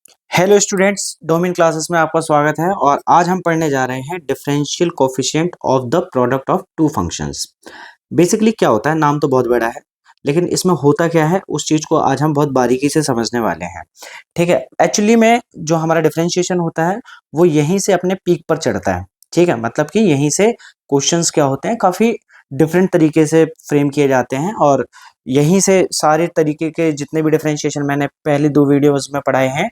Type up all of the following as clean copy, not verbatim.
Hello students, domain classes में आपका स्वागत है। और आज हम पढ़ने जा रहे हैं differential coefficient of the product of two functions. Basically क्या होता है, नाम तो बहुत बड़ा है, लेकिन इसमें होता क्या है उस चीज को आज हम बहुत बारीकी से समझने वाले हैं। ठीक है, एक्चुअली में जो हमारा डिफरेंशिएशन होता है वो यहीं से अपने पीक पर चढ़ता है। ठीक है, मतलब कि यहीं से क्वेश्चंस क्या होते हैं काफी डिफरेंट तरीके से फ्रेम किए जाते हैं, और यहीं से सारे तरीके के जितने भी डिफरेंशिएशन मैंने पहले 2 वीडियोस में पढ़ाए हैं,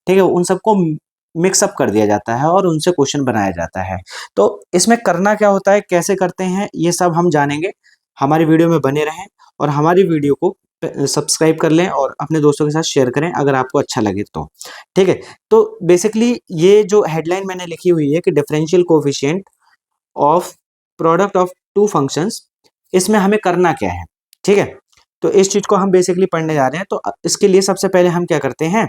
ठीक है, उन सबको मिक्सअप कर दिया जाता है और उनसे क्वेश्चन बनाया जाता है। तो इसमें करना क्या होता है, कैसे करते हैं, ये सब हम जानेंगे। हमारी वीडियो में बने रहें और हमारी वीडियो को सब्सक्राइब कर लें और अपने दोस्तों के साथ शेयर करें अगर आपको अच्छा लगे तो। ठीक है, तो बेसिकली ये जो हेडलाइन मैंने लिखी हुई है कि differential coefficient of product of two functions, इसमें हमें करना क्या है। ठीक है, तो इस चीज को हम बेसिकली पढ़ने जा रहे हैं। तो इसके लिए सबसे पहले हम क्या करते हैं,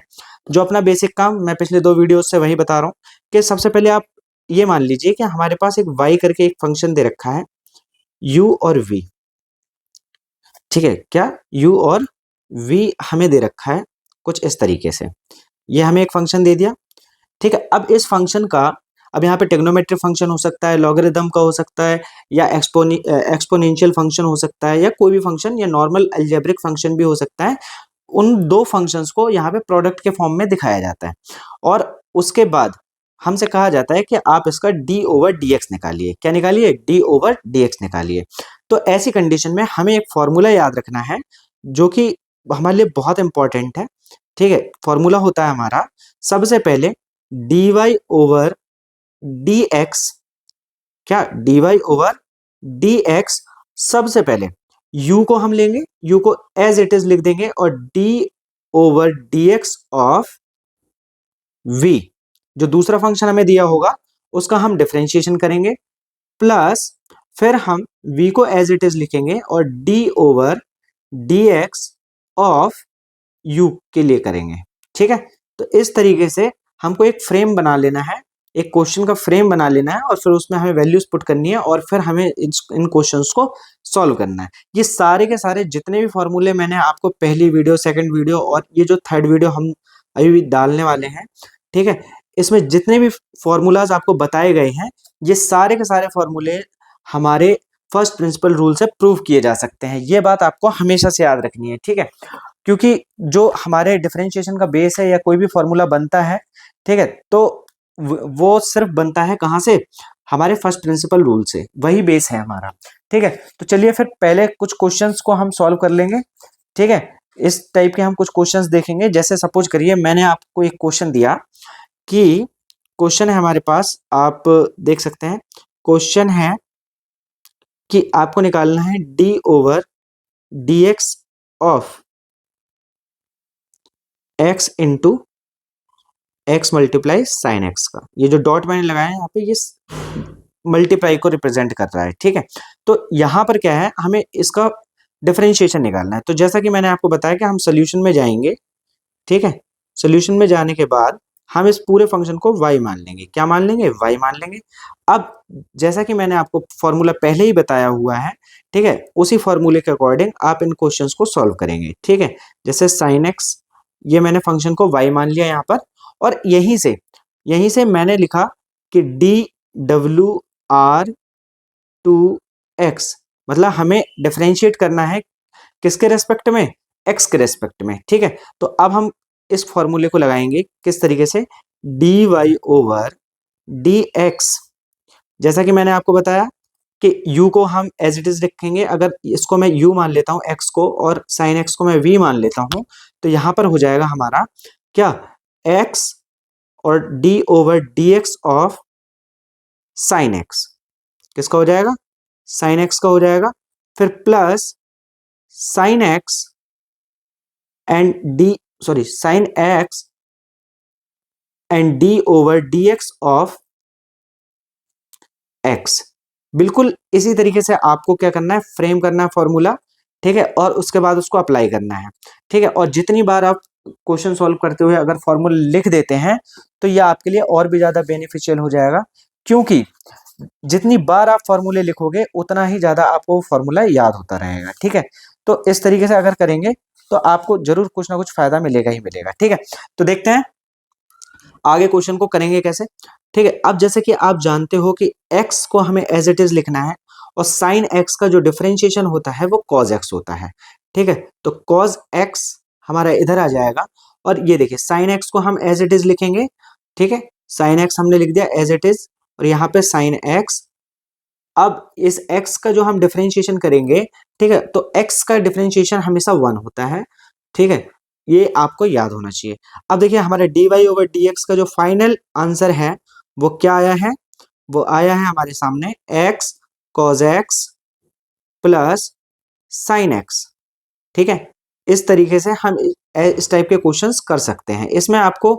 जो अपना बेसिक काम मैं पिछले 2 वीडियोस से वही बता रहा हूँ कि सबसे पहले आप ये मान लीजिए कि हमारे पास एक y करके एक फंक्शन दे रखा है, u और v। ठीक है, क्या u और v हमें दे रखा है कुछ इस तरीके से। ये हमें एक फंक्शन दे दिया। ठीक है, अब इस फंक्शन का, अब यहाँ पे टेग्नोमेट्रिक फंक्शन हो सकता है, लॉगरिदम का हो सकता है, या एक्सपोनेंशियल फंक्शन हो सकता है, या कोई भी फंक्शन, या नॉर्मल अलजेब्रिक फंक्शन भी हो सकता है। उन दो फंक्शंस को यहाँ पे प्रोडक्ट के फॉर्म में दिखाया जाता है, और उसके बाद हमसे कहा जाता है कि आप इसका d ओवर dx निकालिए। क्या निकालिए? d ओवर dx निकालिए। तो ऐसी कंडीशन में हमें एक फॉर्मूला याद रखना है जो कि हमारे लिए बहुत इंपॉर्टेंट है। ठीक है, फॉर्मूला होता है हमारा सबसे पहले dy ओवर dx। क्या? dy over dx। सबसे पहले u को हम लेंगे, u को एज इट इज लिख देंगे, और d over dx of v, जो दूसरा फंक्शन हमें दिया होगा उसका हम डिफरेंशिएशन करेंगे, प्लस फिर हम v को एज इट इज लिखेंगे और d over dx of u के लिए करेंगे। ठीक है, तो इस तरीके से हमको एक फ्रेम बना लेना है, एक क्वेश्चन का फ्रेम बना लेना है, और फिर उसमें हमें वैल्यूज पुट करनी है, और फिर हमें इन क्वेश्चंस को सॉल्व करना है। ये सारे के सारे जितने भी फॉर्मूले मैंने आपको पहली वीडियो, सेकंड वीडियो और ये जो थर्ड वीडियो हम अभी भी डालने वाले हैं, ठीक है, इसमें जितने भी फॉर्मूलाज आपको बताए गए हैं, ये सारे के सारे फॉर्मूले हमारे फर्स्ट प्रिंसिपल रूल से प्रूव किए जा सकते हैं। ये बात आपको हमेशा से याद रखनी है। ठीक है, क्योंकि जो हमारे डिफरेंशिएशन का बेस है या कोई भी फॉर्मूला बनता है, ठीक है, तो वो सिर्फ बनता है कहाँ से? हमारे फर्स्ट प्रिंसिपल रूल से, वही बेस है हमारा। ठीक है, तो चलिए फिर पहले कुछ क्वेश्चंस को हम सॉल्व कर लेंगे। ठीक है, इस टाइप के हम कुछ क्वेश्चंस देखेंगे। जैसे सपोज करिए मैंने आपको एक क्वेश्चन दिया कि क्वेश्चन है हमारे पास, आप देख सकते हैं क्वेश्चन है कि आपको निकालना है d over dx of x into x multiply sine x का। ये जो डॉट मैंने लगाया है यहाँ पे, ये मल्टीप्लाई को रिप्रेजेंट कर रहा है। ठीक है, तो यहाँ पर क्या है, हमें इसका डिफरेंशिएशन निकालना है। तो जैसा कि मैंने आपको बताया कि हम सोल्यूशन में जाएंगे। ठीक है, सोल्यूशन में जाने के बाद हम इस पूरे फंक्शन को y मान लेंगे। क्या मान लेंगे? y मान लेंगे। अब जैसा कि मैंने आपको फॉर्मूला पहले ही बताया हुआ है, ठीक है, उसी फॉर्मूले के अकॉर्डिंग आप इन क्वेश्चंस को सॉल्व करेंगे। ठीक है, जैसे साइन x, ये मैंने फंक्शन को y मान लिया यहाँ पर, और यहीं से मैंने लिखा कि डी डब्ल्यू आर टू एक्स, मतलब हमें डिफरेंशिएट करना है किसके रेस्पेक्ट में? x के रेस्पेक्ट में। ठीक है, तो अब हम इस फॉर्मूले को लगाएंगे किस तरीके से? dy over dx। जैसा कि मैंने आपको बताया कि u को हम एज इट इज रखेंगे। अगर इसको मैं u मान लेता हूं x को, और साइन x को मैं v मान लेता हूं, तो यहां पर हो जाएगा हमारा क्या? x और d over dx of sine x। किसका हो जाएगा? साइन x का हो जाएगा। फिर plus sine x and d, sorry, sine x and d over dx of x। बिल्कुल इसी तरीके से आपको क्या करना है? फ्रेम करना है फॉर्मूला। ठीक है, और उसके बाद उसको अप्लाई करना है। ठीक है, और जितनी बार आप क्वेश्चन सॉल्व करते हुए अगर फॉर्मूला लिख देते हैं तो यह आपके लिए और भी ज्यादा बेनिफिशियल हो जाएगा, क्योंकि जितनी बार आप फॉर्मूले लिखोगे उतना ही ज्यादा आपको फॉर्मूला याद होता रहेगा। ठीक है, तो इस तरीके से अगर करेंगे तो आपको जरूर कुछ ना कुछ फायदा मिलेगा ही मिलेगा। ठीक है, तो देखते हैं आगे क्वेश्चन को करेंगे कैसे। ठीक है, अब जैसे कि आप जानते हो कि x को हमें एज इट इज लिखना है और साइन x का जो डिफरेंशिएशन होता है वो cos x होता है। ठीक है, तो cos x हमारा इधर आ जाएगा और ये देखिए साइन x को हम एज इट इज लिखेंगे। ठीक है, साइन x हमने लिख दिया एज इट इज और यहाँ पे साइन x। अब इस x का जो हम डिफरेंशिएशन करेंगे, ठीक है, तो x का डिफरेंशिएशन हमेशा 1 होता है। ठीक है, ये आपको याद होना चाहिए। अब देखिए हमारे dy ओवर dx का जो फाइनल आंसर है वो क्या आया है, वो आया है हमारे सामने x cos x plus sine x। ठीक है, इस तरीके से हम इस टाइप के क्वेश्चंस कर सकते हैं। इसमें आपको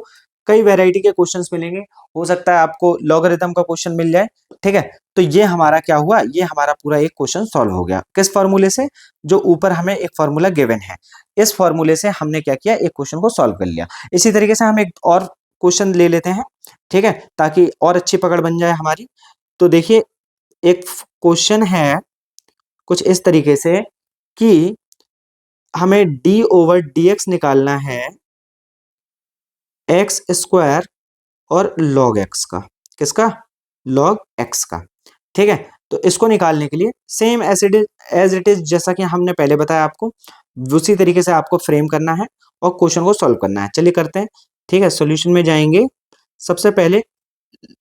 कई वैरायटी के क्वेश्चंस मिलेंगे, हो सकता है आपको लॉगरिथम का क्वेश्चन मिल जाए। ठीक है, तो ये हमारा क्या हुआ, ये हमारा पूरा एक क्वेश्चन सॉल्व हो गया किस फॉर्मूले से, जो ऊपर हमें एक फॉर्मूला गिवन है, इस फॉर्मूले से हमने क्या किया, एक क्वेश्चन को सॉल्व कर लिया। इसी तरीके से हम एक और क्वेश्चन ले लेते हैं, ठीक है, ताकि और अच्छी पकड़ बन जाए हमारी। तो देखिए एक क्वेश्चन है कुछ इस तरीके से कि हमें d ओवर dx निकालना है एक्स स्क्वायर और लॉग एक्स का, किसका, लॉग एक्स का। ठीक है, तो इसको निकालने के लिए सेम एज इट इज जैसा कि हमने पहले बताया आपको, उसी तरीके से आपको फ्रेम करना है और क्वेश्चन को सॉल्व करना है। चलिए करते हैं। ठीक है, सॉल्यूशन में जाएंगे, सबसे पहले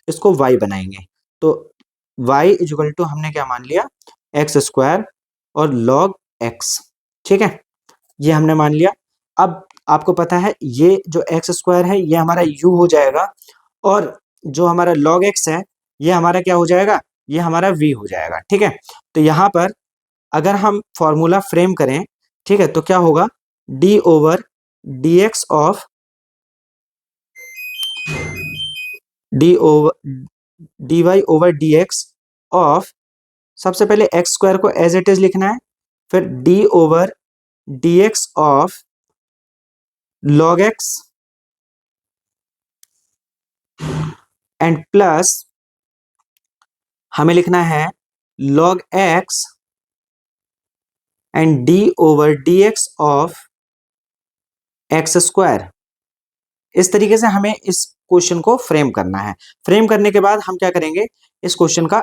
इसको y बनाएंगे, तो y इक्वल टू हमने क्या मान लिया, एक्स स्क्वायर और लॉग एक्स। ठीक है, ये हमने मान लिया। अब आपको पता है ये जो एक्स स्क्वायर है ये हमारा u हो जाएगा और जो हमारा log x है ये हमारा क्या हो जाएगा, ये हमारा v हो जाएगा। ठीक है, तो यहाँ पर अगर हम फॉर्मूला फ्रेम करें, ठीक है, तो क्या होगा, d over dx of D over dy over dx of, सबसे पहले एक्स स्क्वायर को एज इट इज लिखना है, फिर d over dx of log x and plus हमें लिखना है log x and d over dx of x square. इस तरीके से हमें इस क्वेश्चन को फ्रेम करना है। फ्रेम करने के बाद हम क्या करेंगे, इस क्वेश्चन का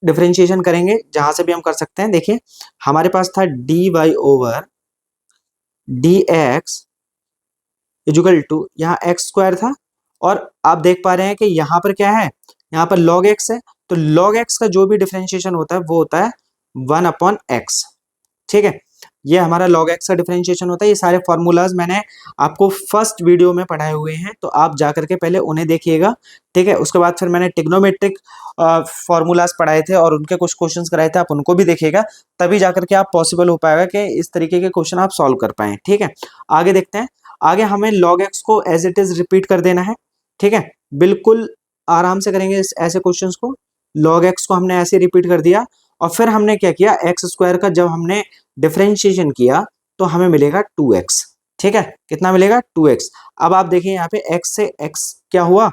डिफरेंशिएशन करेंगे जहां से भी हम कर सकते हैं। देखिए हमारे पास था dy over dx equal to, यहाँ एक्स स्क्वायर था और आप देख पा रहे हैं कि यहाँ पर क्या है, यहाँ पर log x है, तो log x का जो भी डिफरेंशिएशन होता है वो होता है 1/x। ठीक है, ये हमारा log x का डिफरेंशिएशन होता है। ये सारे फॉर्मूलाज मैंने आपको फर्स्ट वीडियो में पढ़ाए हुए हैं, तो आप जाकर के पहले उन्हें देखिएगा। ठीक है, उसके बाद फिर मैंने टिग्नोमेट्रिक फॉर्मूलाज पढ़ाए थे और उनके कुछ क्वेश्चंस कराए थे, आप उनको भी देखिएगा, तभी जाकर के आप पॉसिबल हो पाएगा कि इस तरीके के क्वेश्चन आप सॉल्व कर पाएं। ठीक है, आगे देखते हैं। आगे हमें log x को एज इट इज रिपीट कर देना है। ठीक है, बिल्कुल आराम से करेंगे ऐसे क्वेश्चंस को। log x को हमने ऐसे रिपीट कर दिया और फिर हमने क्या किया, एक्स स्क्वायर का जब हमने डिफरेंशिएशन किया तो हमें मिलेगा 2x। ठीक है, कितना मिलेगा, 2x। अब आप देखिए यहाँ पे x से x क्या हुआ,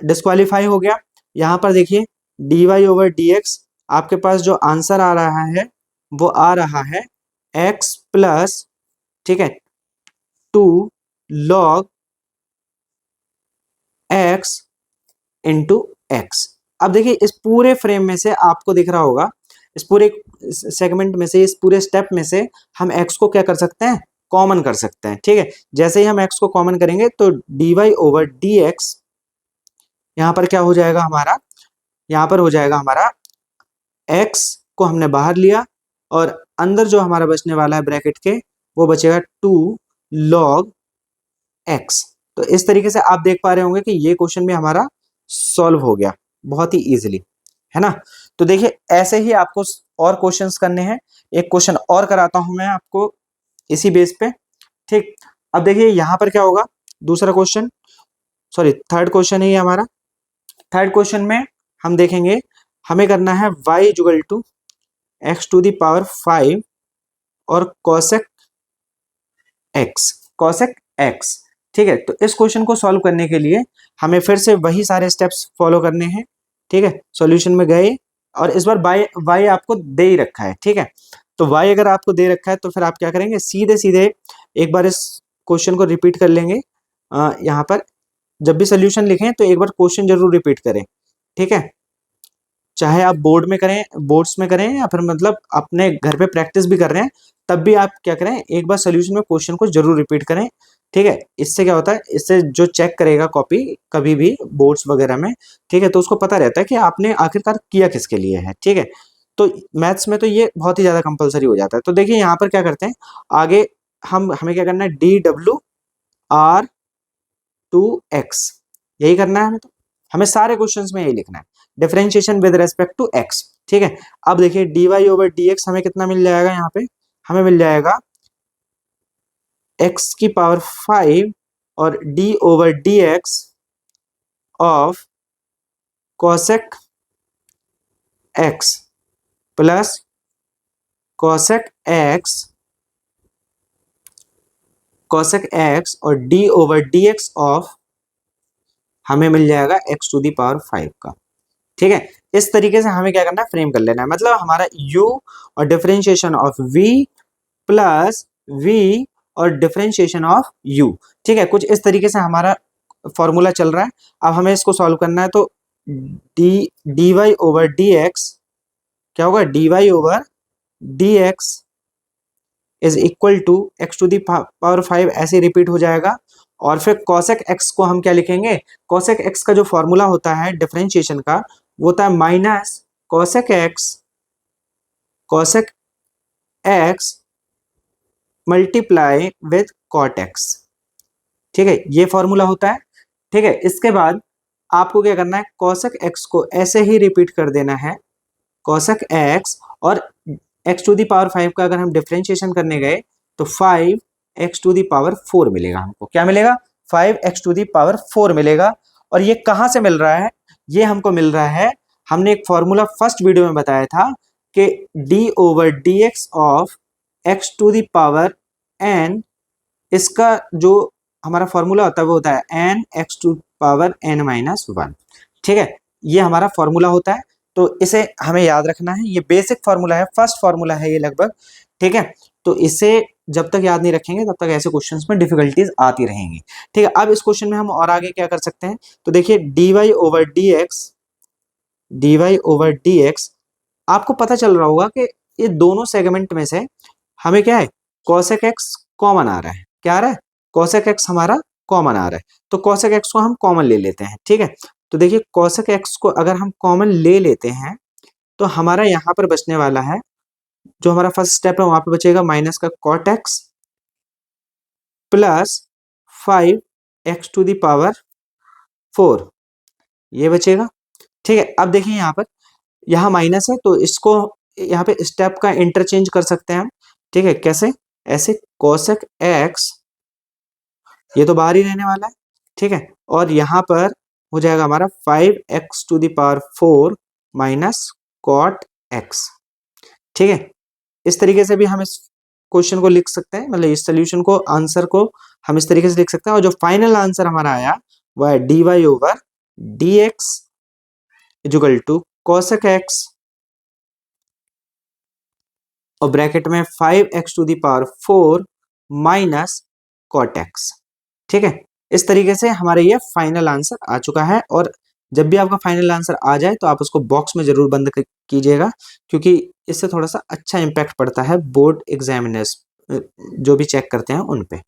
डिस्क्वालीफाई हो गया। यहाँ पर देखिए dy ओवर dx, आपके पास जो आंसर आ रहा है वो आ रहा है x प्लस, ठीक है, 2 log x इंटू एक्स। अब देखिए इस पूरे फ्रेम में से आपको दिख रहा होगा, इस पूरे सेगमेंट में से, इस पूरे स्टेप में से हम x को क्या कर सकते हैं, कॉमन कर सकते हैं। ठीक है, जैसे ही हम x को कॉमन करेंगे तो dy ओवर dx यहाँ पर क्या हो जाएगा हमारा, यहाँ पर हो जाएगा हमारा x को हमने बाहर लिया और अंदर जो हमारा बचने वाला है ब्रैकेट के, वो बचेगा 2 log x। तो इस तरीके से आप देख पा रहे होंगे कि ये क्वेश्चन भी हमारा सॉल्व हो गया बहुत ही इजीली, है ना। तो देखिए ऐसे ही आपको और क्वेश्चंस करने हैं। एक क्वेश्चन और कराता हूं मैं आपको इसी बेस पे। ठीक, अब देखिए यहां पर क्या होगा, दूसरा क्वेश्चन, सॉरी थर्ड क्वेश्चन है ये हमारा। थर्ड क्वेश्चन में हम देखेंगे, हमें करना है y equal to x to the power 5 और cosec x। ठीक है, तो इस क्वेश्चन को सॉल्व करने के लिए हमें फिर से वही सारे स्टेप्स फॉलो करने हैं। ठीक है, सॉल्यूशन में गए और इस बार y आपको दे ही रखा है। ठीक है, तो y अगर आपको दे रखा है तो फिर आप क्या करेंगे, सीधे सीधे एक बार इस क्वेश्चन को रिपीट कर लेंगे। यहाँ पर जब भी सोल्यूशन लिखें तो एक बार क्वेश्चन जरूर रिपीट करें, ठीक है। चाहे आप बोर्ड में करें, बोर्ड्स में करें, या फिर मतलब अपने घर पे प्रैक्टिस भी कर रहे हैं, तब भी आप क्या करें, एक बार सोल्यूशन में क्वेश्चन को जरूर रिपीट करें, ठीक है। इससे क्या होता है, इससे जो चेक करेगा कॉपी कभी भी बोर्ड्स वगैरह में, ठीक है, तो उसको पता रहता है कि आपने आखिरकार किया किसके लिए है, ठीक है। तो मैथ्स में तो ये बहुत ही ज्यादा कंपलसरी हो जाता है। तो देखिए यहाँ पर क्या करते हैं, आगे हमें क्या करना है, DW/R2x, यही करना है हमें। तो हमें सारे क्वेश्चंस में यही लिखना है, differentiation with respect to x, ठीक है। अब देखिए dy/dx हमें कितना मिल जाएगा, यहाँ पे हमें मिल जाएगा x⁵ और d/dx of cosec x plus cosec x और d/dx ऑफ हमें मिल जाएगा x⁵ का, ठीक है। इस तरीके से हमें क्या करना है, फ्रेम कर लेना है। मतलब हमारा u और differentiation of v plus v और डिफरेंशिएशन ऑफ u, ठीक है। कुछ इस तरीके से हमारा फॉर्मूला चल रहा है। अब हमें इसको सॉल्व करना है, तो dy/dx क्या होगा, dy/dx is equal to x⁵ ऐसे रिपीट हो जाएगा। और फिर cosec x को हम क्या लिखेंगे, cosec x का जो फॉर्मूला होता है डिफरेंशिएशन का, वो होता है minus cosec x multiply with cot x, ठीक है, ये फॉर्मूला होता है, ठीक है। इसके बाद आपको क्या करना है, cosec x को ऐसे ही रिपीट कर देना है, cosec x, और x⁵ का अगर हम डिफरेंशिएशन करने गए तो 5x⁴ मिलेगा हमको। क्या मिलेगा, 5x⁴ मिलेगा। और ये कहां से मिल रहा है, ये हमको मिल रहा है, हमने एक फॉर्मूला फर्स्ट वीडियो में बताया था कि d/dx ऑफ x⁴n, इसका जो हमारा फॉर्मूला होता है वो होता है n(x⁴n-1), ठीक है। ये हमारा फॉर्मूला होता है, तो इसे हमें याद रखना है। ये बेसिक फॉर्मूला है, फर्स्ट फॉर्मूला है ये लगभग, ठीक है। तो इसे जब तक याद नहीं रखेंगे तब तक ऐसे क्वेश्चंस में डिफिकल्टीज आती रहेंगी, ठीक है। अब इस क्वेश्चन में हम और आगे क्या कर सकते हैं, तो देखिए dy/dx आपको पता चल रहा होगा कि ये दोनों सेगमेंट में से हमें क्या है, cosec x कॉमन आ रहा है। क्या आ रहा है, cosec x हमारा कॉमन आ रहा है। तो cosec x को हम कॉमन ले लेते हैं, ठीक है। तो देखिए cosec x को अगर हम कॉमन ले लेते हैं तो हमारा यहाँ पर बचने वाला है, जो हमारा फर्स्ट स्टेप है वहां पे बचेगा माइनस का cot x प्लस 5x⁴ ये बचेगा, ठीक है। अब देखिए यहाँ पर, यहाँ माइनस है तो इसको यहाँ पे स्टेप का इंटरचेंज कर सकते हैं हम, ठीक है। कैसे, ऐसे cosec x ये तो बाहर ही रहने वाला है, ठीक है। और यहाँ पर हो जाएगा हमारा 5x⁴ माइनस cot x, ठीक है। इस तरीके से भी हम इस क्वेश्चन को लिख सकते हैं, मतलब इस सोल्यूशन को, आंसर को हम इस तरीके से लिख सकते हैं। और जो फाइनल आंसर हमारा आया वो है dy/dx equal to cosec x और ब्रैकेट में 5x⁴ माइनस cot x, ठीक है। इस तरीके से हमारे ये फाइनल आंसर आ चुका है। और जब भी आपका फाइनल आंसर आ जाए तो आप उसको बॉक्स में जरूर बंद कीजिएगा, क्योंकि इससे थोड़ा सा अच्छा इम्पैक्ट पड़ता है बोर्ड एग्जामिनर्स जो भी चेक करते हैं उन पे,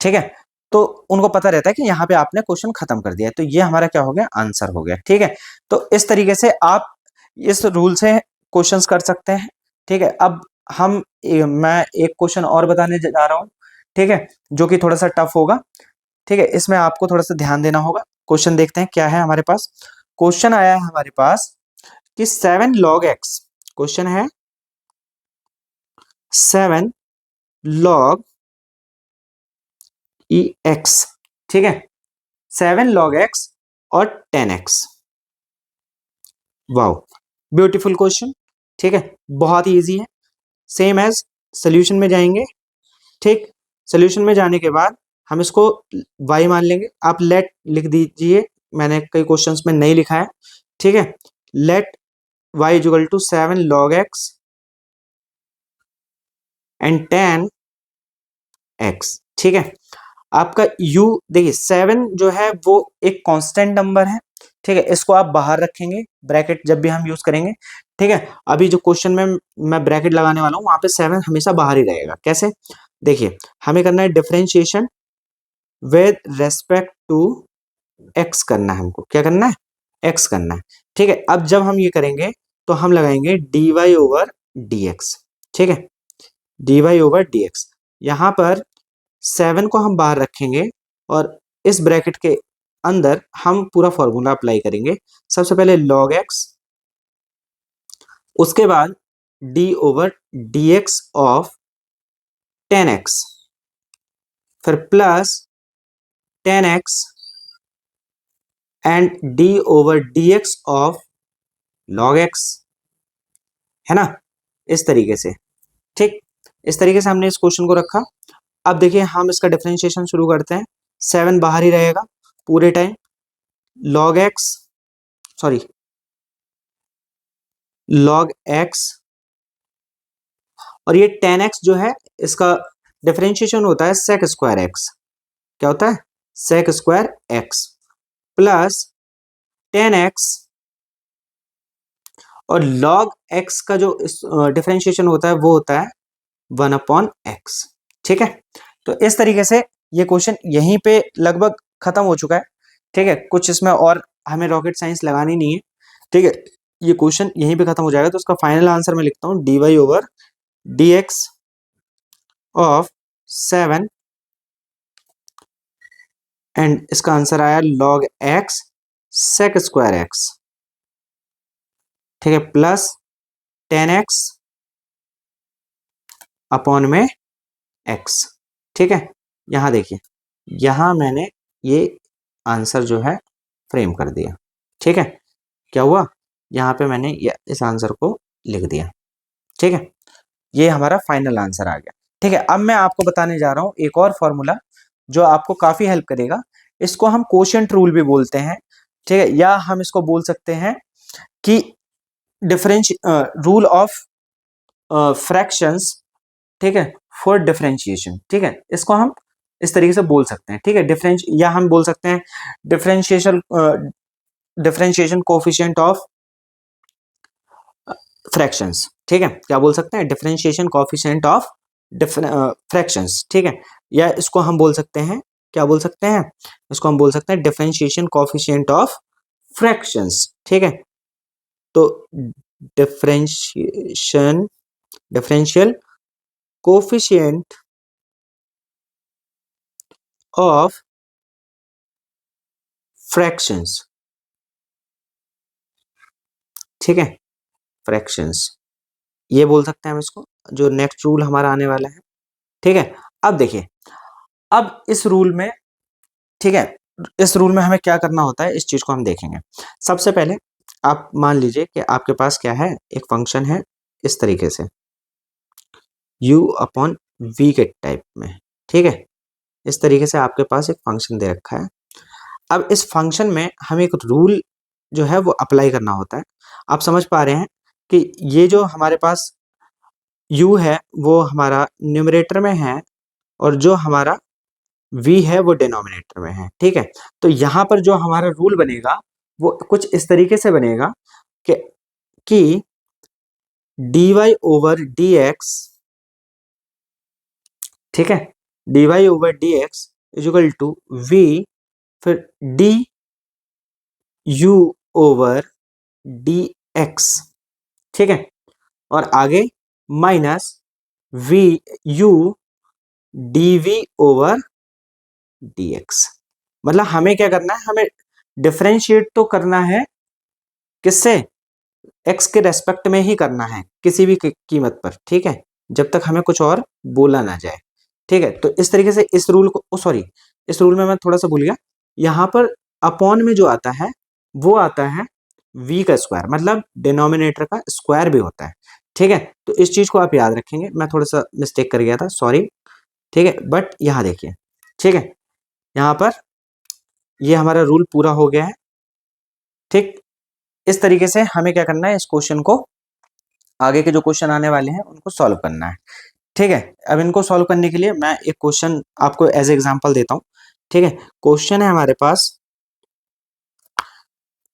ठीक है। तो उनको पता रहता है कि यहाँ पे आपने क्वेश्चन खत्म कर दिया है, तो ये हमारा क्या हो गया, आंसर हो गया, ठीक है। तो इस तरीके से आप इस रूल से क्वेश्चंस कर सकते हैं, ठीक है। अब मैं एक क्वेश्चन और बताने जा रहा हूँ, ठीक है, जो कि थोड़ा सा टफ होगा, ठीक है। इसमें आपको थोड़ा सा ध्यान देना होगा। क्वेश्चन देखते हैं क्या है हमारे पास। क्वेश्चन आया है हमारे पास कि 7 log x, क्वेश्चन है 7 log x, ठीक है, 7 log x और 10x। वाओ, ब्यूटीफुल क्वेश्चन, ठीक है, बहुत ही इजी है। सेम एज सोल्यूशन में जाएंगे, ठीक। सोल्यूशन में जाने के बाद हम इसको y मान लेंगे। आप लेट लिख दीजिए, मैंने कई क्वेश्चंस में नहीं लिखा है, ठीक है। Let y equal to 7 log x and 10x, ठीक है। आपका u देखिए 7 जो है वो एक कांस्टेंट नंबर है, ठीक है, इसको आप बाहर रखेंगे ब्रैकेट जब भी हम यूज करेंगे, ठीक है। अभी जो क्वेश्चन में मैं ब्रैकेट लगाने वाला हूँ वहां पे 7 हमेशा बाहर ही रहेगा। कैसे, देखिए हमें करना है differentiation with respect to x करना है, हमको क्या करना है, x करना है, ठीक है। अब जब हम ये करेंगे तो हम लगाएंगे dy ओवर dx, ठीक है, dy ओवर dx। यहां पर 7 को हम बाहर रखेंगे और इस ब्रैकेट के अंदर हम पूरा फॉर्मूला अप्लाई करेंगे। सबसे पहले log x, उसके बाद d over dx of 10x, फिर plus 10x and d over dx of log x, है ना, इस तरीके से, ठीक। इस तरीके से हमने इस क्वेश्चन को रखा। अब देखिए हम इसका डिफरेंशिएशन शुरू करते हैं। 7 बाहर ही रहेगा पूरे time, log x, sorry log x, और ये 10x जो है इसका डिफरेंशिएशन होता है sec स्क्वायर x, क्या होता है, sec square x plus 10x, और log x का जो डिफरेंशिएशन होता है वो होता है 1/x, ठीक है। तो इस तरीके से ये क्वेश्चन यहीं पे लगभग खत्म हो चुका है, ठीक है। कुछ इसमें और हमें रॉकेट साइंस लगानी नहीं है, ठीक है। ये क्वेश्चन यहीं पे खत्म हो जाएगा। तो उसका फाइनल आंसर मैं लिखता हूँ dy over dx of 7 and इसका आंसर आया log x sec square x, ठीक है, प्लस 10x अपॉन में x, ठीक है। यहां देखिए, यहां मैंने ये आंसर जो है फ्रेम कर दिया, ठीक है। क्या हुआ, यहाँ पे मैंने इस आंसर को लिख दिया, ठीक है। ये हमारा फाइनल आंसर आ गया, ठीक है। अब मैं आपको बताने जा रहा हूं एक और फॉर्मूला जो आपको काफी हेल्प करेगा। इसको हम कोशेंट रूल भी बोलते हैं, ठीक है, या हम इसको बोल सकते हैं कि डिफरेंश रूल ऑफ फ्रैक्शंस, ठीक है, फॉर डिफरेंशिएशन, ठीक है। इसको हम इस तरीके से बोल सकते हैं, ठीक है, डिफरेंश, या हम बोल सकते हैं differentiation differentiation coefficient of fractions, ठीक है, क्या बोल सकते हैं, डिफरेंशिएशन कोफिशिएंट ऑफ फ्रैक्शंस, ठीक है। या इसको हम बोल सकते हैं, क्या बोल सकते हैं, इसको हम बोल सकते हैं डिफरेंशिएशन कोफिशिएंट ऑफ फ्रैक्शंस, ठीक है। तो differentiation differential coefficient of fractions, ठीक है, फ्रैक्शंस, ये बोल सकते हैं हम इसको, जो नेक्स्ट रूल हमारा आने वाला है, ठीक है। अब देखिए, अब इस रूल में, ठीक है, इस रूल में हमें क्या करना होता है इस चीज को हम देखेंगे। सबसे पहले आप मान लीजिए कि आपके पास क्या है, एक फंक्शन है इस तरीके से u अपॉन v के टाइप में, ठीक है। इस तरीके से आपके पास एक फंक्शन दे रखा है। अब इस फंक्शन में हमें एक रूल जो है वो अप्लाई करना होता है। आप समझ पा रहे हैं कि ये जो हमारे पास u है वो हमारा न्यूमरेटर में है और जो हमारा v है वो डिनोमिनेटर में है, ठीक है। तो यहाँ पर जो हमारा रूल बनेगा वो कुछ इस तरीके से बनेगा कि dy ओवर dx, ठीक है, dy over dx equal to v, फिर डी यू ओवर dx, ठीक है, और आगे minus v u dv over dx। मतलब हमें क्या करना है, हमें डिफरेंशिएट तो करना है, किससे, x के रेस्पेक्ट में ही करना है, किसी भी कीमत पर, ठीक है, जब तक हमें कुछ और बोला ना जाए, ठीक है। तो इस तरीके से इस रूल को, सॉरी, इस रूल में मैं थोड़ा सा भूल गया, यहां पर अपॉन में जो आता है वो आता है v का स्क्वायर, मतलब डिनोमिनेटर का स्क्वायर भी होता है, ठीक है। तो इस चीज को आप याद रखेंगे, मैं थोड़ा सा मिस्टेक कर गया था, सॉरी, ठीक है। बट यहां देखिए, ठीक है, यहां पर ये हमारा रूल पूरा हो गया है, ठीक। इस तरीके से हमें क्या करना है, इस क्वेश्चन को, आगे के जो क्वेश्चन आने वाले हैं उनको सॉल्व करना है। ठीक है, अब इनको सॉल्व करने के लिए मैं एक क्वेश्चन आपको एज एग्जांपल देता हूँ। ठीक है, क्वेश्चन है हमारे पास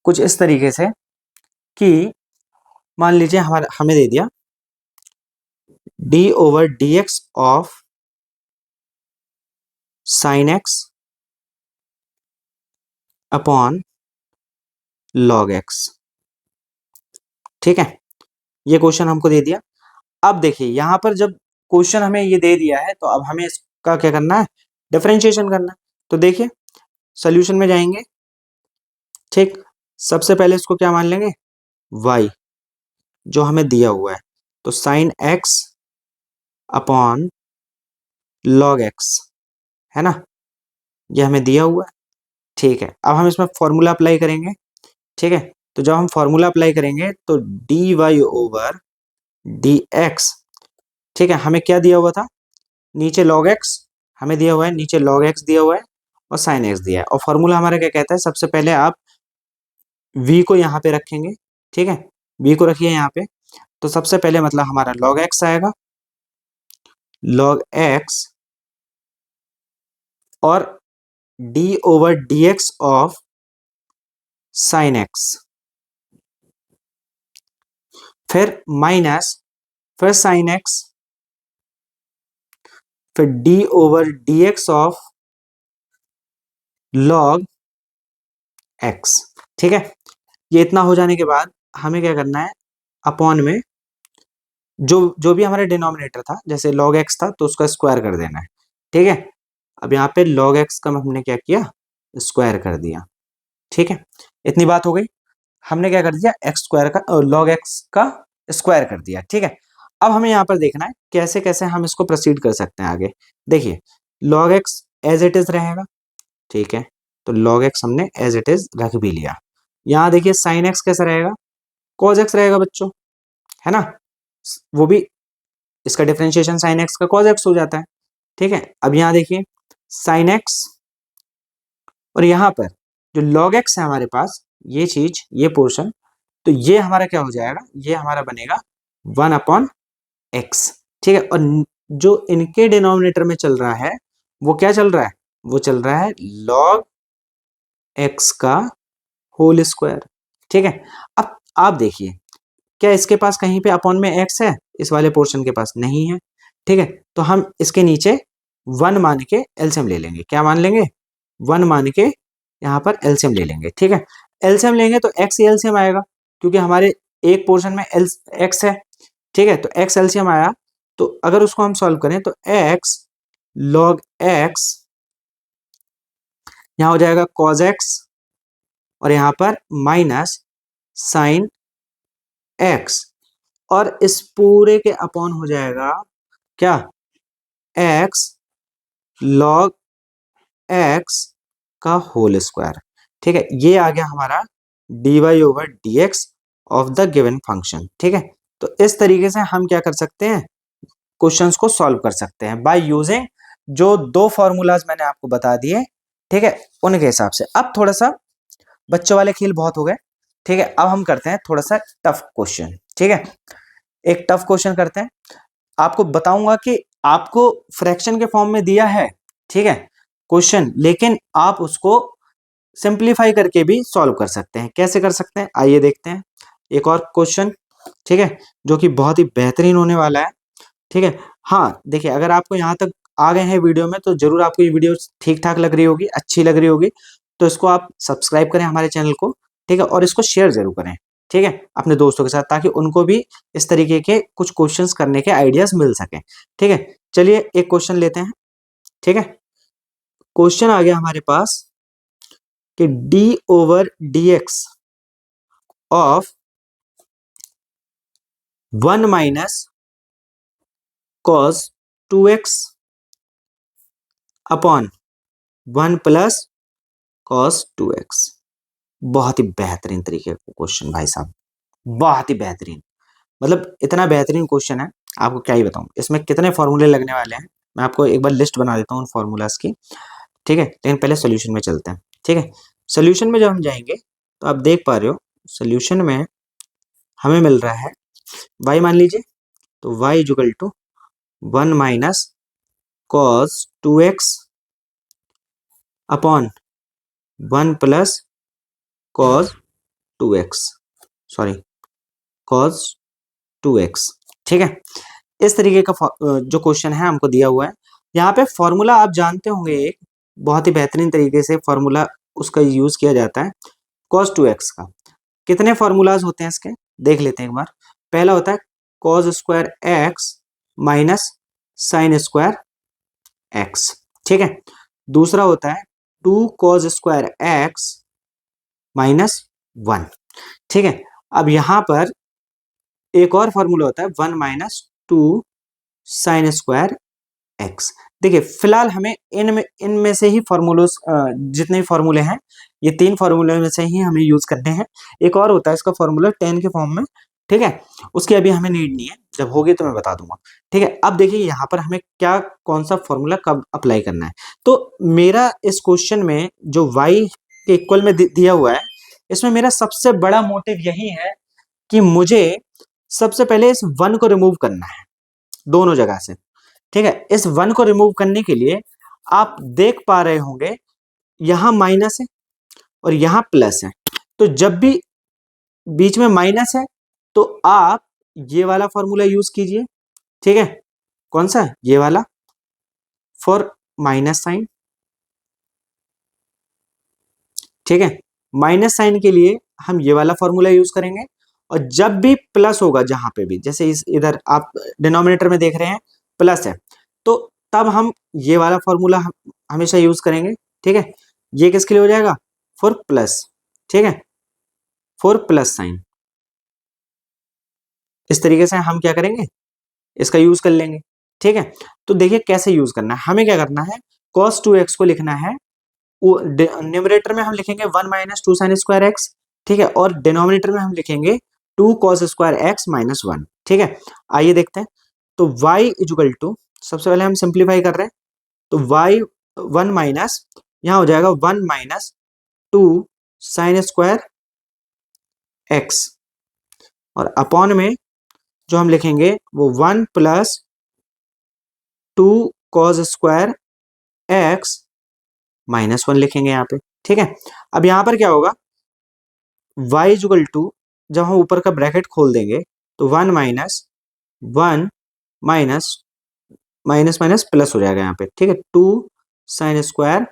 कुछ इस तरीके से कि मान लीजिए हमारा हमें दे दिया D over d x of sine x upon log x. ठीक है, ये क्वेश्चन हमको दे दिया। अब देखिए यहां पर जब क्वेश्चन हमें ये दे दिया है तो अब हमें इसका क्या करना है, डिफरेंशिएशन करना है। तो देखिए सॉल्यूशन में जाएंगे। ठीक, सबसे पहले इसको क्या मान लेंगे, y जो हमें दिया हुआ है, तो sine x upon log x, है ना, ये हमें दिया हुआ है। ठीक है, अब हम इसमें फॉर्मूला अप्लाई करेंगे। ठीक है, तो जब हम फॉर्मूला अप्लाई करेंगे तो d y over d x, ठीक है, हमें क्या दिया हुआ था, नीचे log x हमें दिया हुआ है, नीचे log x दिया हुआ है और sin x दिया है। और फॉर्मूला हमारा क्या कहता है, सबसे पहले आप v को यहाँ पे रखेंगे। ठीक है, v को रखिए यहाँ पे, तो सबसे पहले मतलब हमारा log x आएगा, log x और d over d x of sine x, फिर माइनस, फिर साइन एक्स, फिर d over d x of log x। ठीक है, ये इतना हो जाने के बाद हमें क्या करना है, अपॉन में जो जो भी हमारा डिनोमिनेटर था, जैसे log x था तो उसका स्क्वायर कर देना है। ठीक है, अब यहाँ पे log x का हमने क्या किया, स्क्वायर कर दिया। ठीक है, इतनी बात हो गई। हमने क्या कर दिया, एक्स स्क्वायर का log x का स्क्वायर कर दिया। ठीक है, अब हमें यहाँ पर देखना है कैसे कैसे हम इसको प्रोसीड कर सकते हैं आगे। देखिए log x as it is रहेगा। ठीक है, तो log x हमने एज इट इज रख भी लिया। यहाँ देखिए sin x कैसा रहेगा, cos x रहेगा बच्चों, है ना, वो भी इसका डिफरेंशिएशन sin x का cos x हो जाता है। ठीक है, अब यहाँ देखिए sin x और यहाँ पर जो log x है हमारे पास, ये चीज, ये पोर्शन, तो ये हमारा क्या हो जाएगा, ये हमारा बनेगा 1/x। ठीक है, और जो इनके डिनोमिनेटर में चल रहा है वो क्या चल रहा है, वो चल रहा है log x का होल स्क्वायर। ठीक है, अब आप देखिए क्या इसके पास कहीं पे अपॉन में x है, इस वाले पोर्शन के पास नहीं है। ठीक है, तो हम इसके नीचे 1 मान के एलसीएम ले लेंगे। क्या मान लेंगे, 1 मान के यहाँ पर एलसीएम ले लेंगे। ठीक है, एलसीएम लेंगे तो x एलसीएम आएगा, क्योंकि हमारे एक पोर्शन में x है। ठीक है, तो x एलसीएम आया, तो अगर उसको हम सॉल्व करें तो x log x यहाँ हो जाएगा cos x और यहाँ पर माइनस साइन x, और इस पूरे के अपॉन हो जाएगा क्या, x log x का होल स्क्वायर। ठीक है, ये आ गया हमारा dy over dx of the given function. ठीक है, तो इस तरीके से हम क्या कर सकते हैं, क्वेश्चंस को सॉल्व कर सकते हैं बाय यूजिंग जो दो फॉर्मूलाज मैंने आपको बता दिए। ठीक है, उनके हिसाब से। अब थोड़ा सा बच्चों वाले खेल बहुत हो गए। ठीक है, अब हम करते हैं थोड़ा सा टफ क्वेश्चन। ठीक है, एक टफ क्वेश्चन करते हैं। आपको बताऊंगा कि आपको फ्रैक्शन के फॉर्म में दिया है, ठीक है, क्वेश्चन, लेकिन आप उसको सिंप्लीफाई करके भी सॉल्व कर सकते हैं। कैसे कर सकते हैं, आइए देखते हैं एक और क्वेश्चन। ठीक है, जो कि बहुत ही बेहतरीन होने वाला है। ठीक है, हाँ देखिए अगर आपको यहाँ तक आ गए हैं वीडियो में तो जरूर आपको ये वीडियो ठीक ठाक लग रही होगी, अच्छी लग रही होगी, तो इसको आप सब्सक्राइब करें हमारे चैनल को। ठीक है, और इसको शेयर जरूर करें। ठीक है, अपने दोस्तों के साथ, ताकि उनको भी इस तरीके के कुछ क्वेश्चंस करने के आइडियाज मिल सके। ठीक है, चलिए एक क्वेश्चन लेते हैं। ठीक है, क्वेश्चन आ गया हमारे पास कि D over d x of 1 minus cos 2x upon 1 plus cos 2x। बहुत ही बेहतरीन तरीके का क्वेश्चन भाई साहब, बहुत ही बेहतरीन, मतलब इतना बेहतरीन क्वेश्चन है, आपको क्या ही बताऊं। इसमें कितने फॉर्मूले लगने वाले हैं, मैं आपको एक बार लिस्ट बना देता हूँ उन फॉर्मूलाज की। ठीक है, लेकिन पहले सोल्यूशन में चलते हैं। ठीक है, सोल्यूशन में जब हम जाएंगे तो आप देख पा रहे हो सोल्यूशन में हमें मिल रहा है y, मान लीजिए तो y equal to 1 minus cos 2x upon 1 plus cos 2x, sorry cos 2x। ठीक है, इस तरीके का जो क्वेश्चन है हमको दिया हुआ है। यहाँ पे फॉर्मूला आप जानते होंगे, एक बहुत ही बेहतरीन तरीके से फॉर्मूला उसका यूज किया जाता है cos 2x का। कितने फॉर्मूलाज होते हैं इसके, देख लेते हैं एक बार। पहला होता है cos square x minus sine square x। ठीक है, दूसरा होता है 2 cos स्क्वायर x माइनस 1। ठीक है, अब यहां पर एक और फॉर्मूला होता है 1 माइनस 2 साइन स्क्वायर एक्स। देखिए फिलहाल हमें इनमें से ही फॉर्मूलोस, जितने भी फॉर्मूले हैं ये 3 फॉर्मूले में से ही हमें यूज करने हैं। एक और होता है इसका फॉर्मूला 10 के फॉर्म में। ठीक है, उसकी अभी हमें नीड नहीं है, जब होगी तो मैं बता दूंगा। ठीक है, अब देखिए यहाँ पर हमें क्या कौन सा फॉर्मूला कब अप्लाई करना है। तो मेरा इस क्वेश्चन में जो y के इक्वल में दिया हुआ है, इसमें मेरा सबसे बड़ा मोटिव यही है कि मुझे सबसे पहले इस 1 को रिमूव करना है दोनों जगह से। ठीक है, इस 1 को रिमूव करने के लिए आप देख पा रहे होंगे यहां माइनस है और यहां प्लस है, तो जब भी बीच में माइनस है तो आप ये वाला फॉर्मूला यूज कीजिए। ठीक है, कौन सा, ये वाला, फॉर माइनस साइन। ठीक है, माइनस साइन के लिए हम ये वाला फॉर्मूला यूज करेंगे, और जब भी प्लस होगा जहां पे भी, जैसे इस इधर आप डिनोमिनेटर में देख रहे हैं प्लस है, तो तब हम ये वाला फॉर्मूला हमेशा यूज करेंगे। ठीक है, ये किसके लिए हो जाएगा, फॉर प्लस। ठीक है, फॉर प्लस साइन। इस तरीके से हम क्या करेंगे, इसका यूज कर लेंगे। ठीक है, तो देखिए कैसे यूज करना है। हमें क्या करना है, cos 2x को लिखना है, न्यूमरेटर में हम लिखेंगे 1 माइनस 2 साइन स्क्वायर एक्स। ठीक है, और डिनोमिनेटर में हम लिखेंगे 2 कॉस स्क्वायर एक्स माइनस 1। ठीक है, आइए देखते हैं। तो y इजुकल टू, सबसे पहले हम सिंप्लीफाई कर रहे हैं, तो y 1 माइनस, यहां हो जाएगा 1 माइनस 2 साइन स्क्वायर एक्स, और अपॉन में जो हम लिखेंगे वो 1 plus 2 cos square x minus 1 लिखेंगे यहाँ पे। ठीक है, अब यहां पर क्या होगा, y इजुकल टू, जब हम ऊपर का ब्रैकेट खोल देंगे तो 1 minus 1 minus minus minus plus हो जाएगा यहाँ पे। ठीक है, 2 साइन स्क्वायर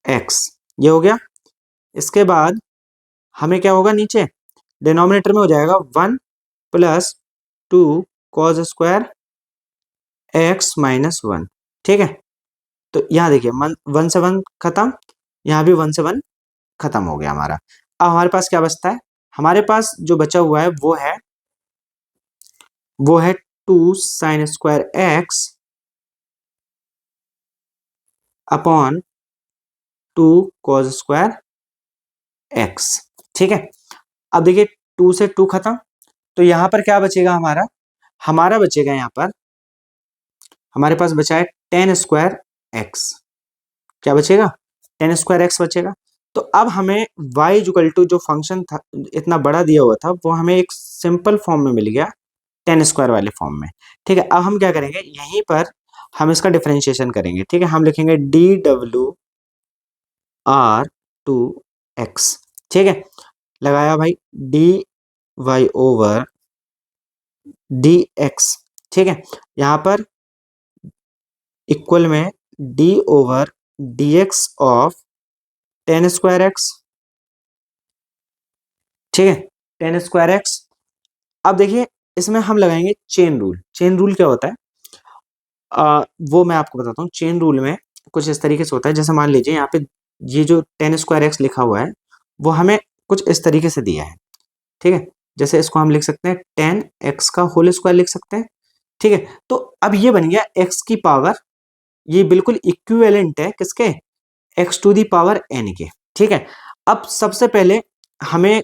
एक्स, ये हो गया। इसके बाद हमें क्या होगा, नीचे डिनोमिनेटर में हो जाएगा 1 plus 2 cos square x minus 1। ठीक है, तो यहाँ देखिए 1 से 1 खत्म, यहाँ भी 1 से 1 खत्म हो गया हमारा। अब हमारे पास क्या बचता है, हमारे पास जो बचा हुआ है वो है 2 sine square x upon 2 cos square x. ठीक है, अब देखिए 2 से 2 खत्म, तो यहां पर क्या बचेगा, हमारा बचेगा यहाँ पर, हमारे पास बचा है 10 स्क्वायर एक्स। क्या बचेगा, 10 स्क्वायर एक्स बचेगा। तो अब हमें y इजुकल टू जो फंक्शन था इतना बड़ा दिया हुआ था, वो हमें एक सिंपल फॉर्म में मिल गया 10 स्क्वायर वाले फॉर्म में। ठीक है, अब हम क्या करेंगे, यहीं पर हम इसका डिफरेंशिएशन करेंगे। ठीक है, हम लिखेंगे dw/2x। ठीक है, लगाया भाई, dy ओवर dx। ठीक है, यहां पर इक्वल में d over dx of 10 square x. ठीक है, 10 स्क्वायर एक्स। अब देखिए इसमें हम लगाएंगे चेन रूल। चेन रूल क्या होता है, वो मैं आपको बताता हूँ। चेन रूल में कुछ इस तरीके से होता है, जैसे मान लीजिए यहाँ पे ये जो 10 स्क्वायर एक्स लिखा हुआ है वो हमें कुछ इस तरीके से दिया है। ठीक है, जैसे इसको हम लिख सकते हैं 10x का होल स्क्वायर लिख सकते हैं। ठीक है, तो अब ये बन गया x की पावर, ये बिल्कुल इक्विवेलेंट है किसके, x to the power n के। ठीक है, अब सबसे पहले हमें,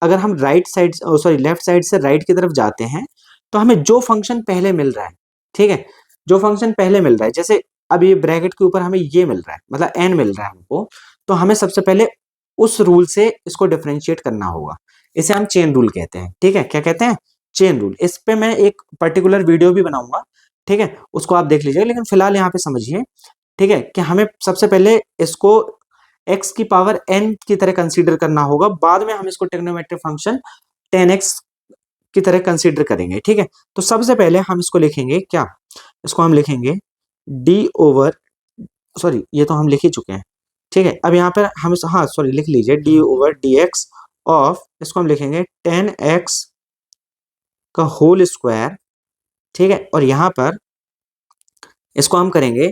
अगर हम right side, sorry left side से राइट की तरफ जाते हैं, तो हमें जो फंक्शन पहले मिल रहा है, ठीक है, जो फंक्शन पहले मिल रहा है, जैसे अब ये ब्रैकेट के ऊपर हमें ये मिल रहा है, मतलब n मिल रहा है हमको, तो हमें सबसे पहले उस रूल से इसको डिफरेंशिएट करना होगा। इसे हम चेन रूल कहते हैं। ठीक है, क्या कहते हैं, चेन रूल। इस पे मैं एक पर्टिकुलर वीडियो भी बनाऊंगा, ठीक है, उसको आप देख लीजिएगा, लेकिन फिलहाल यहाँ पे समझिए, ठीक है, कि हमें सबसे पहले इसको x की पावर n की तरह कंसीडर करना होगा, बाद में हम इसको ट्रिग्नोमेट्रिक फंक्शन 10x की तरह कंसीडर करेंगे, ठीक है। तो सबसे पहले हम इसको लिखेंगे क्या, इसको हम लिखेंगे d ओवर, सॉरी ये तो हम लिख ही चुके हैं, ठीक है। अब यहाँ पर हम हाँ सॉरी लिख लीजिए d ओवर dx ऑफ, इसको हम लिखेंगे 10x का होल स्क्वायर, ठीक है। और यहाँ पर इसको हम करेंगे,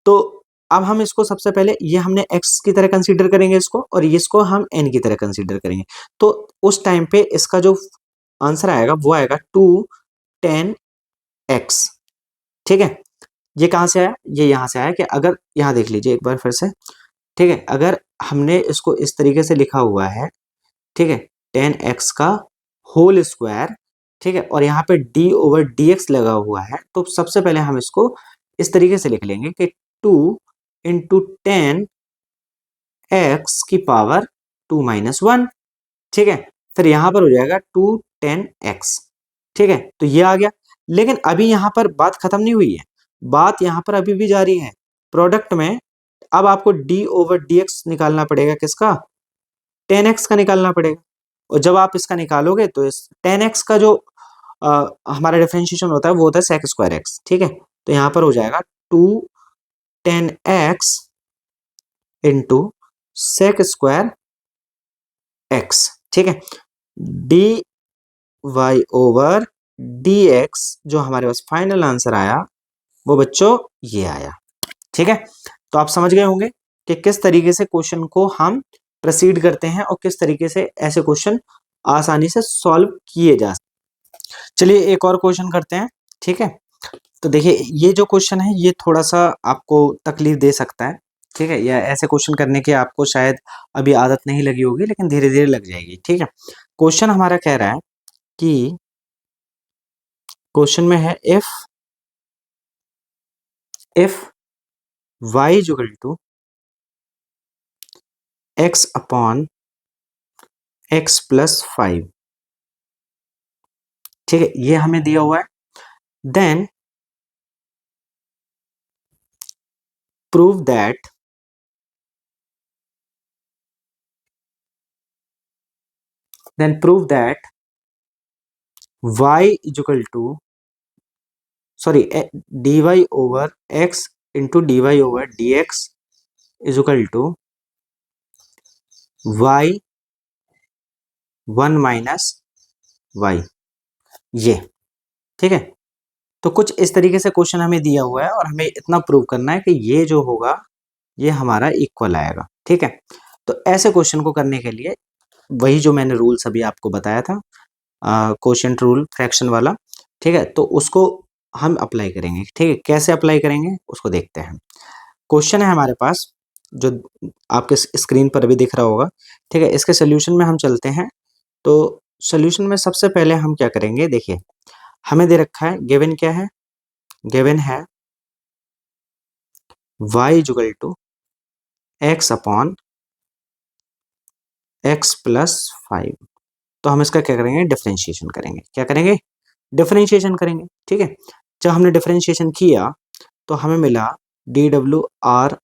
तो अब हम इसको सबसे पहले ये हमने x की तरह कंसीडर करेंगे इसको, और इसको हम n की तरह कंसीडर करेंगे। तो उस टाइम पे इसका जो आंसर आएगा वो आएगा 210x, ठीक है। ये कहाँ से आया, ये यहाँ से आया कि अगर यहाँ देख लीजिए एक बार फिर से, ठीक है, अगर हमने इसको इस तरीके से लिखा हुआ है, ठीक है, 10x का होल स्क्वायर, ठीक है, और यहाँ पे d ओवर dx लगा हुआ है, तो सबसे पहले हम इसको इस तरीके से लिख लेंगे कि 2 इंटू 10 एक्स की पावर 2 माइनस 1, ठीक है। फिर यहाँ पर हो जाएगा 210x, ठीक है, तो ये आ गया। लेकिन अभी यहाँ पर बात खत्म नहीं हुई है, बात यहाँ पर अभी भी जारी है। प्रोडक्ट में अब आपको d ओवर dx निकालना पड़ेगा, किसका, 10x का निकालना पड़ेगा। और जब आप इसका निकालोगे तो इस 10x का जो हमारा डिफरेंशिएशन होता है वो होता है sec स्क्वायर x, ठीक है। तो यहाँ पर हो जाएगा 210x into sec square x, ठीक है। D y over d x, जो हमारे पास फाइनल आंसर आया वो बच्चों ये आया, ठीक है। तो आप समझ गए होंगे कि किस तरीके से क्वेश्चन को हम प्रोसीड करते हैं और किस तरीके से ऐसे क्वेश्चन आसानी से सॉल्व किए जा सकते। चलिए एक और क्वेश्चन करते हैं, ठीक है। तो देखिए ये जो क्वेश्चन है ये थोड़ा सा आपको तकलीफ दे सकता है, ठीक है, या ऐसे क्वेश्चन करने की आपको शायद अभी आदत नहीं लगी होगी, लेकिन धीरे धीरे लग जाएगी, ठीक है। क्वेश्चन हमारा कह रहा है कि क्वेश्चन में है if y equal to x upon x plus 5, ठीक है, ये हमें दिया हुआ है। Then prove that y equal to, sorry, dy over x into dy over dx is equal to y 1 minus y, ये, ठीक है। तो कुछ इस तरीके से क्वेश्चन हमें दिया हुआ है और हमें इतना प्रूव करना है कि ये जो होगा ये हमारा इक्वल आएगा, ठीक है। तो ऐसे क्वेश्चन को करने के लिए वही जो मैंने रूल्स अभी आपको बताया था, क्वोशिएंट रूल फ्रैक्शन वाला, ठीक है, तो उसको हम अप्लाई करेंगे, ठीक है। कैसे अप्लाई करेंगे उसको देखते हैं। क्वेश्चन है हमारे पास जो आपके स्क्रीन पर अभी दिख रहा होगा, ठीक है। इसके सोल्यूशन में हम चलते हैं। तो सोल्यूशन में सबसे पहले हम क्या करेंगे, देखिए हमें दे रखा है, गिवन क्या है, गिवन है y equal to x upon x plus 5। तो हम इसका क्या करेंगे, डिफरेंशिएशन करेंगे, क्या करेंगे, डिफरेंशिएशन करेंगे, ठीक है। जब हमने डिफरेंशिएशन किया तो हमें मिला डी डब्ल्यू आर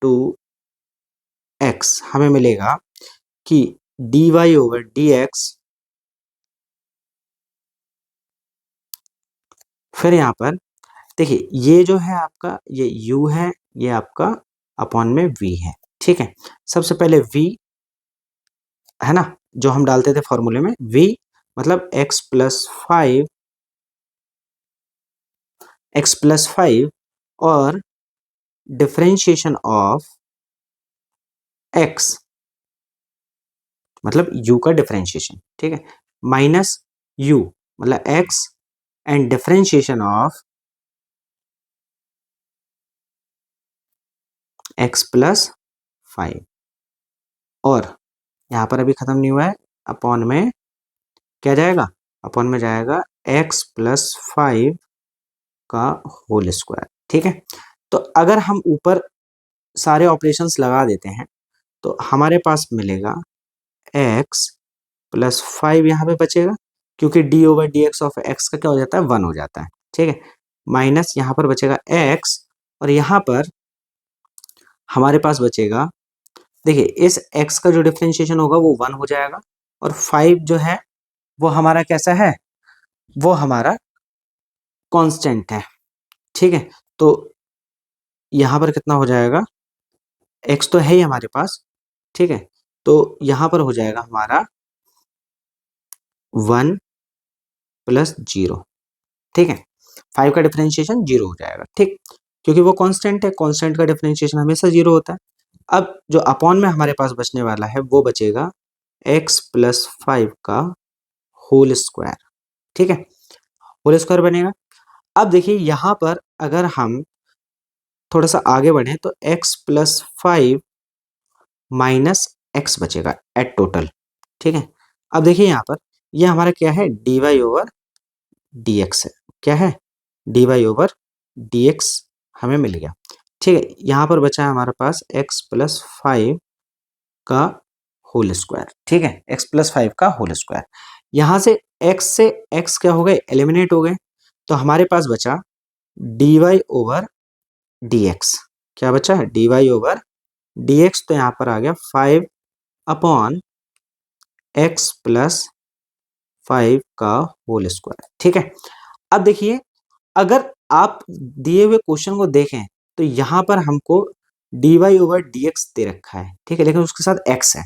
टू एक्स, हमें मिलेगा कि d y over d x, फिर यहाँ पर देखिए ये जो है आपका ये u है, ये आपका अपॉन में v है, ठीक है। सबसे पहले v है ना, जो हम डालते थे फॉर्मूले में, v मतलब x प्लस 5 और डिफरेंशिएशन ऑफ x मतलब u का डिफरेंशिएशन, ठीक है, माइनस u मतलब x and differentiation of x plus 5, और यहाँ पर अभी खत्म नहीं हुआ है, अपॉन में क्या जाएगा, अपॉन में जाएगा x प्लस 5 का होल स्क्वायर, ठीक है। तो अगर हम ऊपर सारे ऑपरेशंस लगा देते हैं तो हमारे पास मिलेगा x प्लस 5 यहाँ पे बचेगा, क्योंकि d over d x of x का क्या हो जाता है, 1 हो जाता है, ठीक है। माइनस यहाँ पर बचेगा x, और यहाँ पर हमारे पास बचेगा, देखिए इस x का जो डिफरेंशिएशन होगा वो 1 हो जाएगा, और 5 जो है वो हमारा कैसा है, वो हमारा कांस्टेंट है। ठीक है, तो यहाँ पर कितना हो जाएगा, x तो है ही हमारे पास। ठीक है, तो यहाँ पर हो जाएगा हमारा 1 प्लस 0। ठीक है, 5 का डिफरेंशिएशन 0 हो जाएगा। ठीक, क्योंकि वो कांस्टेंट है, कांस्टेंट का डिफरेंशिएशन हमेशा 0 होता है। अब जो अपॉन में हमारे पास बचने वाला है वो बचेगा x प्लस 5 का होल स्क्वायर। ठीक है, होल स्क्वायर बनेगा। अब देखिए यहाँ पर अगर हम थोड़ा सा आगे बढ़े तो x प्लस 5 माइनस एक्स बचेगा एट टोटल। ठीक है, अब देखिए यहाँ पर ये हमारा क्या है, dy ओवर dx है। क्या है, dy ओवर dx हमें मिल गया। ठीक है, यहाँ पर बचा है हमारे पास x प्लस 5 का होल स्क्वायर। ठीक है, x प्लस 5 का होल स्क्वायर। यहाँ से x क्या हो गए, एलिमिनेट हो गए, तो हमारे पास बचा dy ओवर dx। क्या बचा, dy ओवर dx, तो यहाँ पर आ गया 5 अपॉन x प्लस 5 का होल स्क्वायर। ठीक है, अब देखिए अगर आप दिए हुए क्वेश्चन को देखें तो यहाँ पर हमको dy ओवर dx दे रखा है। ठीक है, लेकिन उसके साथ x है,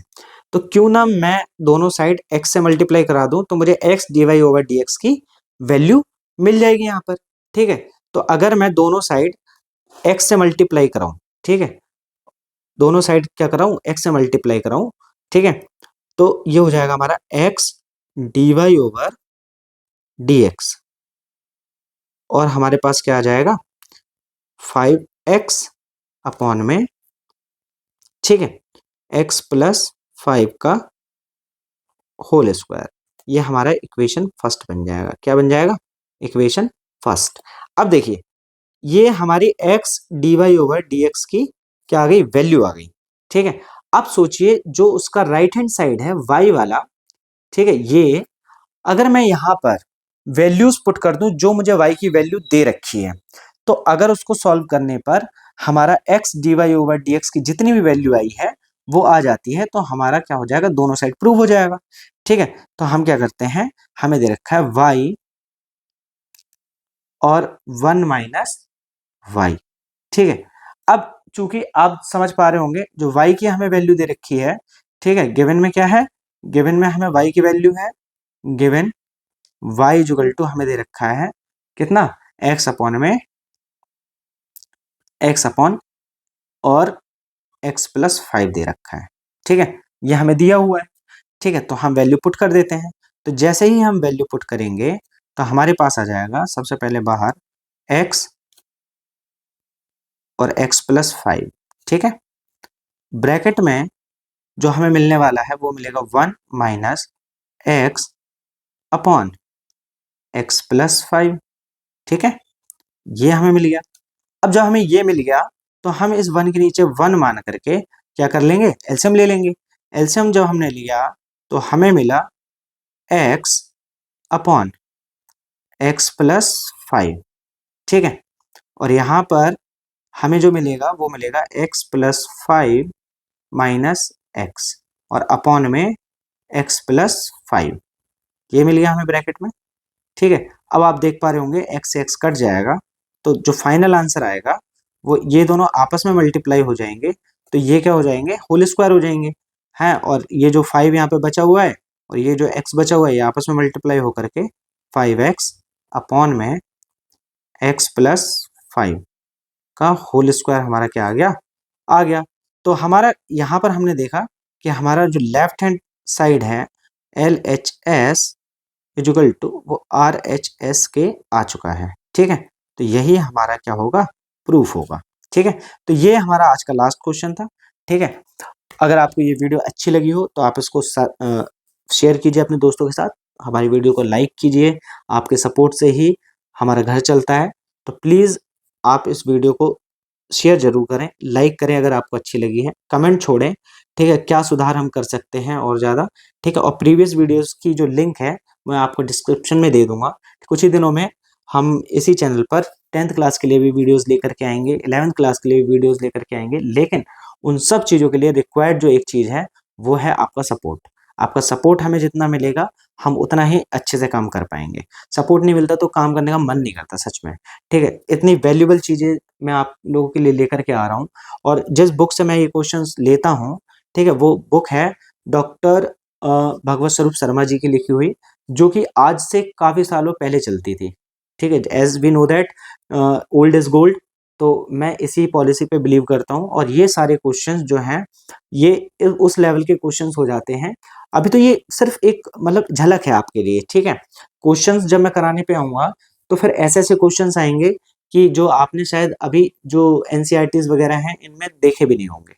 तो क्यों ना मैं दोनों साइड x से मल्टीप्लाई करा दूं, तो मुझे x dy ओवर dx की वैल्यू मिल जाएगी यहाँ पर। ठीक है, तो अगर मैं दोनों साइड x से मल्टीप्लाई कराऊं, ठीक है, दोनों साइड क्या कराऊं, x से मल्टीप्लाई कराऊं, ठीक है, तो ये हो जाएगा हमारा x dy ओवर dx, और हमारे पास क्या आ जाएगा 5x अपॉन में, ठीक है, x प्लस 5 का होल स्क्वायर। ये हमारा इक्वेशन फर्स्ट बन जाएगा। क्या बन जाएगा, इक्वेशन फर्स्ट। अब देखिए ये हमारी x dy ओवर dx की क्या आ गई, वैल्यू आ गई। ठीक है, अब सोचिए जो उसका राइट हैंड साइड है y वाला, ठीक है, ये अगर मैं यहाँ पर वैल्यूज पुट कर दूं जो मुझे y की वैल्यू दे रखी है, तो अगर उसको सॉल्व करने पर हमारा x dy ओवर dx की जितनी भी वैल्यू आई है वो आ जाती है, तो हमारा क्या हो जाएगा, दोनों साइड प्रूव हो जाएगा। ठीक है, तो हम क्या करते हैं, हमें दे रखा है y और 1 माइनस y। ठीक है, अब चूंकि आप समझ पा रहे होंगे जो y की हमें वैल्यू दे रखी है, ठीक है, गिवन में क्या है, गिवन में हमें y की वैल्यू है, गिवन y इक्वल टू हमें दे रखा है कितना, x अपॉन में x अपॉन और x प्लस 5 दे रखा है। ठीक है, ये हमें दिया हुआ है। ठीक है, तो हम वैल्यू पुट कर देते हैं। तो जैसे ही हम वैल्यू पुट करेंगे तो हमारे पास आ जाएगा सबसे पहले बाहर x और x प्लस 5। ठीक है, ब्रैकेट में जो हमें मिलने वाला है वो मिलेगा 1 minus x upon x plus 5। ठीक है, ये हमें मिल गया। अब जब हमें ये मिल गया तो हम इस 1 के नीचे 1 मान करके क्या कर लेंगे, एलसीएम ले लेंगे। एलसीएम जब हमने लिया तो हमें मिला x अपॉन x प्लस 5। ठीक है, और यहाँ पर हमें जो मिलेगा वो मिलेगा x प्लस 5 माइनस एक्स, और अपॉन में x प्लस 5, ये मिल गया हमें ब्रैकेट में। ठीक है, अब आप देख पा रहे होंगे x से x कट जाएगा, तो जो फाइनल आंसर आएगा वो ये दोनों आपस में मल्टीप्लाई हो जाएंगे, तो ये क्या हो जाएंगे, होल स्क्वायर हो जाएंगे हैं, और ये जो 5 यहाँ पे बचा हुआ है और ये जो x बचा हुआ है ये आपस में मल्टीप्लाई होकर के 5x अपॉन में x प्लस 5 का होल स्क्वायर हमारा क्या आ गया। तो हमारा यहाँ पर हमने देखा कि हमारा जो लेफ्ट हैंड साइड है LHS इक्वल टू वो RHS के आ चुका है। ठीक है, तो यही हमारा क्या होगा, प्रूफ होगा। ठीक है, तो ये हमारा आज का लास्ट क्वेश्चन था। ठीक है, अगर आपको ये वीडियो अच्छी लगी हो तो आप इसको शेयर कीजिए अपने दोस्तों के साथ, हमारी वीडियो को लाइक कीजिए, आपके सपोर्ट से ही हमारा घर चलता है। तो प्लीज़ आप इस वीडियो को शेयर जरूर करें, लाइक करें अगर आपको अच्छी लगी है, कमेंट छोड़ें, ठीक है, क्या सुधार हम कर सकते हैं और ज़्यादा। ठीक है, और प्रीवियस वीडियोस की जो लिंक है मैं आपको डिस्क्रिप्शन में दे दूंगा। कुछ ही दिनों में हम इसी चैनल पर 10th क्लास के लिए भी वीडियोस लेकर के आएंगे, 11th क्लास के लिए भी वीडियोस लेकर के आएंगे, लेकिन उन सब चीज़ों के लिए रिक्वायर्ड जो एक चीज़ है वो है आपका सपोर्ट। आपका सपोर्ट हमें जितना मिलेगा हम उतना ही अच्छे से काम कर पाएंगे। सपोर्ट नहीं मिलता तो काम करने का मन नहीं करता सच में। ठीक है, इतनी वैल्यूबल चीज़ें मैं आप लोगों के लिए लेकर के आ रहा हूँ। और जिस बुक से मैं ये क्वेश्चंस लेता हूँ, ठीक है, वो बुक है डॉक्टर भगवत स्वरूप शर्मा जी की लिखी हुई, जो कि आज से काफ़ी सालों पहले चलती थी। ठीक है, as we know that old is gold. तो मैं इसी पॉलिसी पे बिलीव करता हूँ और ये सारे क्वेश्चंस जो हैं ये उस लेवल के क्वेश्चंस हो जाते हैं। अभी तो ये सिर्फ एक मतलब झलक है आपके लिए। ठीक है, क्वेश्चंस जब मैं कराने पे आऊँगा तो फिर ऐसे-ऐसे क्वेश्चंस आएँगे कि जो आपने शायद अभी जो एनसीईआरटीज़ वगैरह हैं इनमें देखे भी नहीं होंगे।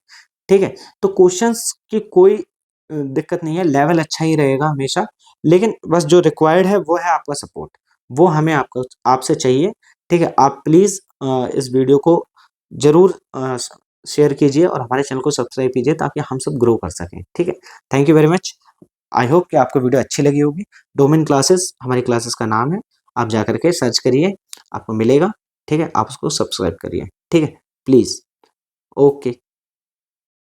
ठीक है, तो क्वेश्चंस की कोई दिक्कत नहीं है, लेवल अच्छा ही रहेगा हमेशा, लेकिन बस जो रिक्वायर्ड है वो है आपका सपोर्ट, वो हमें आपको आपसे चाहिए। ठीक है, आप प्लीज़ इस वीडियो को ज़रूर शेयर कीजिए और हमारे चैनल को सब्सक्राइब कीजिए ताकि हम सब ग्रो कर सकें। ठीक है, thank you very much. I hope कि आपको वीडियो अच्छी लगी होगी। डोमेन क्लासेस हमारी क्लासेस का नाम है, आप जा करके सर्च करिए, आपको मिलेगा। ठीक है, आप उसको सब्सक्राइब करिए। ठीक है, प्लीज़। ओके।